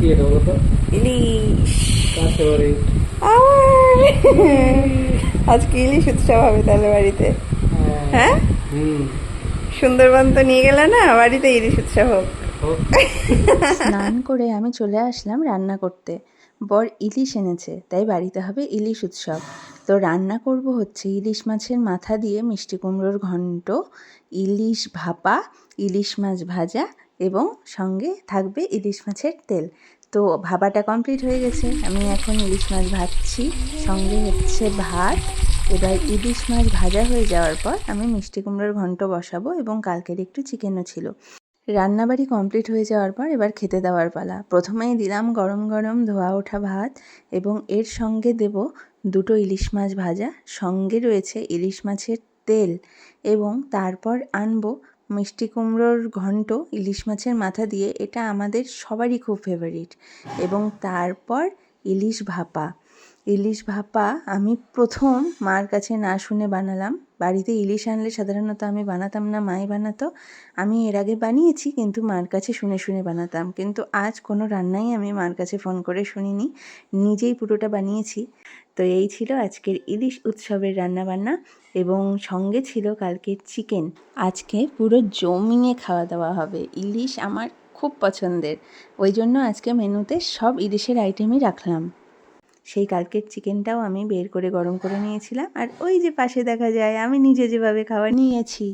কি এটা বলো তো? ইলিশ। কার ফেভারিট? আজকে ইলিশ উৎসব হবে তাহলে বাড়িতে। হ্যাঁ। হ্যাঁ, হুম। সুন্দরবন তো নিয়ে গেলে না, বাড়িতে ইলিশ উৎসব হোক। হোক। স্নান করে আমি চলে আসলাম রান্না করতে। বর ইলিশ এনেছে, তাই বাড়িতে হবে ইলিশ উৎসব। তো রান্না করব হচ্ছে ইলিশ মাছের মাথা দিয়ে মিষ্টি কুমড়োর ঘন্ট, ইলিশ ভাপা, ইলিশ মাছ ভাজা এবং সঙ্গে থাকবে ইলিশ মাছের তেল। তো ভাপাটা কমপ্লিট হয়ে গেছে, আমি এখন ইলিশ মাছ ভাজছি, সঙ্গে হচ্ছে ভাত। এবার ইলিশ মাছ ভাজা হয়ে যাওয়ার পর আমি মিষ্টি কুমড়োর ঘন্ট বসাবো এবং কালকের একটু চিকেনও ছিল। রান্নাবাড়ি কমপ্লিট হয়ে যাওয়ার পর এবার খেতে দেওয়ার পালা। প্রথমেই দিলাম গরম গরম ধোয়া ওঠা ভাত এবং এর সঙ্গে দেব দুটো ইলিশ মাছ ভাজা, সঙ্গে রয়েছে ইলিশ মাছের তেল এবং তারপর আনবো মিষ্টি কুমড়োর ঘন্ট ইলিশ মাছের মাথা দিয়ে। এটা আমাদের সবারই খুব ফেভারিট। এবং তারপর ইলিশ ভাপা। ইলিশ ভাপা আমি প্রথম মার কাছে না শুনে বানালাম। বাড়িতে ইলিশ আনলে সাধারণত আমি বানাতাম না, মাই বানাতো। আমি এর আগে বানিয়েছি, কিন্তু মার কাছে শুনে শুনে বানাতাম। কিন্তু আজ কোনো রান্নাই আমি মার কাছে ফোন করে শুনিনি, নিজেই পুরোটা বানিয়েছি। তো এই ছিল আজকের ইলিশ উৎসবের রান্নাবান্না এবং সঙ্গে ছিল কালকের চিকেন। আজকে পুরো জমিয়ে খাওয়া দাওয়া হবে। ইলিশ আমার খুব পছন্দের, ওই জন্য আজকে মেনুতে সব ইলিশের আইটেমই রাখলাম। সেই কালকের চিকেনটাও আমি বের করে গরম করে নিয়েছিলাম, আর ওই যে পাশে দেখা যায় আমি নিজে যেভাবে খাবার নিয়েছি।